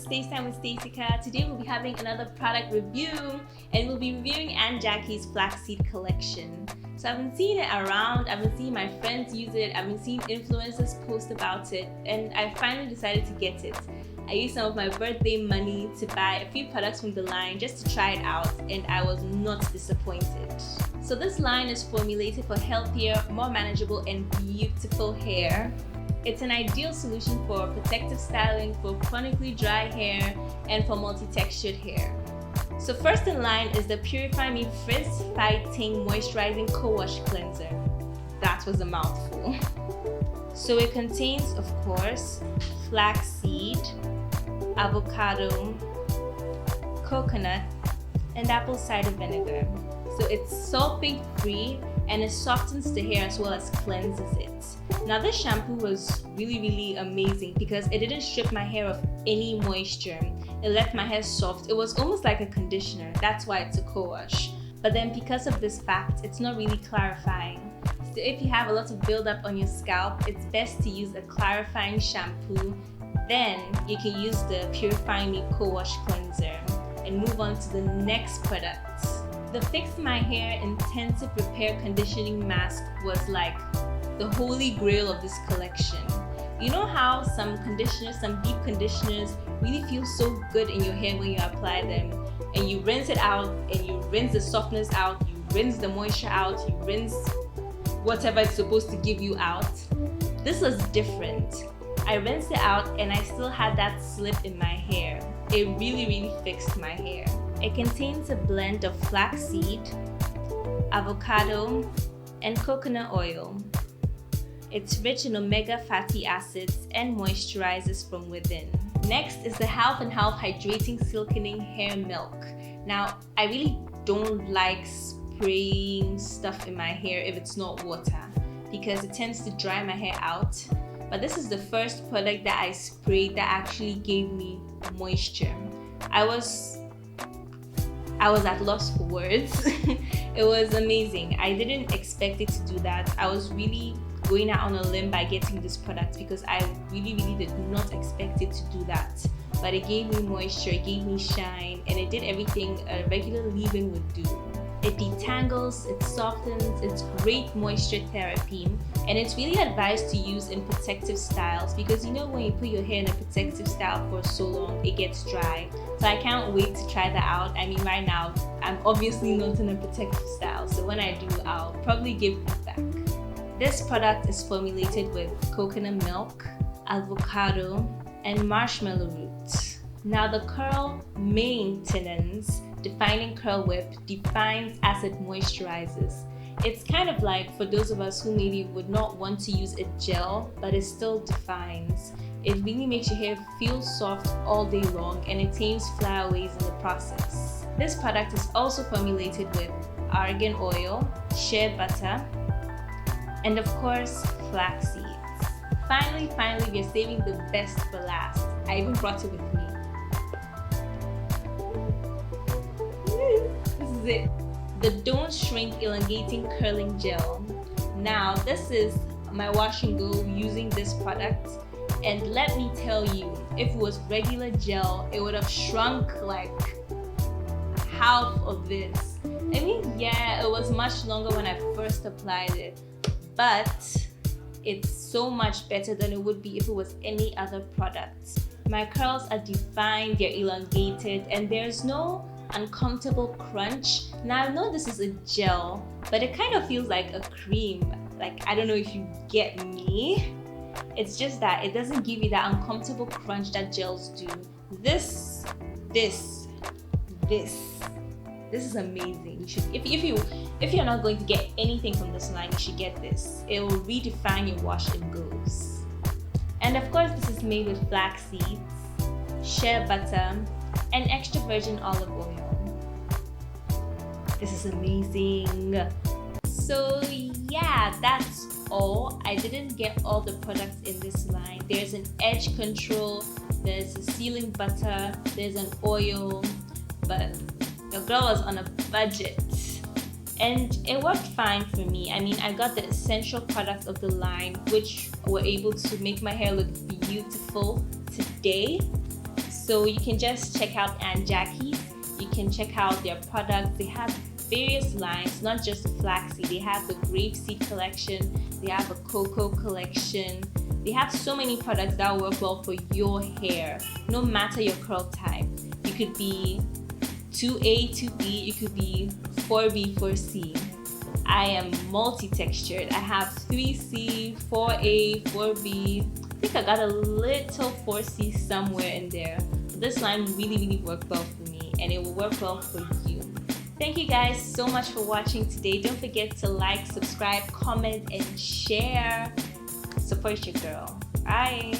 Space Time with Staceyka. Today we'll be having another product review and we'll be reviewing Aunt Jackie's Flaxseed collection. So I've been seeing it around, I've been seeing my friends use it, I've been seeing influencers post about it, and I finally decided to get it. I used some of my birthday money to buy a few products from the line just to try it out, and I was not disappointed. So this line is formulated for healthier, more manageable and beautiful hair. It's an ideal solution for protective styling, for chronically dry hair, and for multi-textured hair. So first in line is the Purify Me Frizz-Fighting Moisturizing Co-Wash Cleanser. That was a mouthful. So it contains, of course, flaxseed, avocado, coconut, and apple cider vinegar. So it's sulfate-free and it softens the hair as well as cleanses it. Now this shampoo was really amazing because it didn't strip my hair of any moisture. It left my hair soft. It was almost like a conditioner. That's why it's a co-wash. But then because of this fact, it's not really clarifying. So if you have a lot of buildup on your scalp, it's best to use a clarifying shampoo. Then you can use the Purify Me Co-Wash Cleanser and move on to the next product. The Fix My Hair Intensive Repair Conditioning Mask was like the holy grail of this collection. You know how some conditioners, some deep conditioners really feel so good in your hair when you apply them, and you rinse it out and you rinse the softness out, you rinse the moisture out, you rinse whatever it's supposed to give you out. This was different. I rinsed it out and I still had that slip in my hair. It really fixed my hair. It contains a blend of flaxseed, avocado, and coconut oil. It's rich in omega fatty acids and moisturizes from within. Next is the Half and Half Hydrating Silkening Hair Milk. Now, I really don't like spraying stuff in my hair if it's not water because it tends to dry my hair out. But this is the first product that I sprayed that actually gave me moisture. I was at loss for words. It was amazing. I didn't expect it to do that. I was really going out on a limb by getting this product because I really did not expect it to do that. But it gave me moisture, it gave me shine, and it did everything a regular leave-in would do. It detangles, it softens, it's great moisture therapy, and it's really advised to use in protective styles because you know when you put your hair in a protective style for so long, it gets dry. So I can't wait to try that out. I mean, right now, I'm obviously not in a protective style, so when I do, I'll probably give feedback. This product is formulated with coconut milk, avocado, and marshmallow root. Now the curl maintenance defining curl whip defines as it moisturizes. It's kind of like for those of us who maybe would not want to use a gel, but it still defines. It really makes your hair feel soft all day long and it tames flyaways in the process. This product is also formulated with argan oil, shea butter, and of course, flax seeds. Finally, we're saving the best for last. I even brought it with me. This is it. The Don't Shrink Elongating Curling Gel. Now, this is my wash and go using this product. And let me tell you, if it was regular gel, it would have shrunk like half of this. I mean, yeah, it was much longer when I first applied it, but it's so much better than it would be if it was any other product. My curls are defined, they're elongated, and there's no uncomfortable crunch. Now I know this is a gel, but it kind of feels like a cream. Like, I don't know if you get me. It's just that it doesn't give you that uncomfortable crunch that gels do. This is amazing. You should, if you're not going to get anything from this line, you should get this. It will redefine your wash and goes. And of course, this is made with flax seeds, shea butter, and extra virgin olive oil. This is amazing. So yeah, that's all. I didn't get all the products in this line. There's an edge control, there's a sealing butter, there's an oil, but your girl was on a budget. And it worked fine for me. I mean, I got the essential products of the line, which were able to make my hair look beautiful today. So you can just check out Aunt Jackie's. You can check out their products. They have various lines, not just flaxseed. They have the grapeseed collection. They have a cocoa collection. They have so many products that work well for your hair, no matter your curl type. You could be 2A, 2B, you could be 4B, 4C. I am multi-textured. I have 3C, 4A, 4B. I think I got a little 4C somewhere in there. This line really worked well for me, and it will work well for you. Thank you guys so much for watching today. Don't forget to like, subscribe, comment, and share. Support your girl. Bye.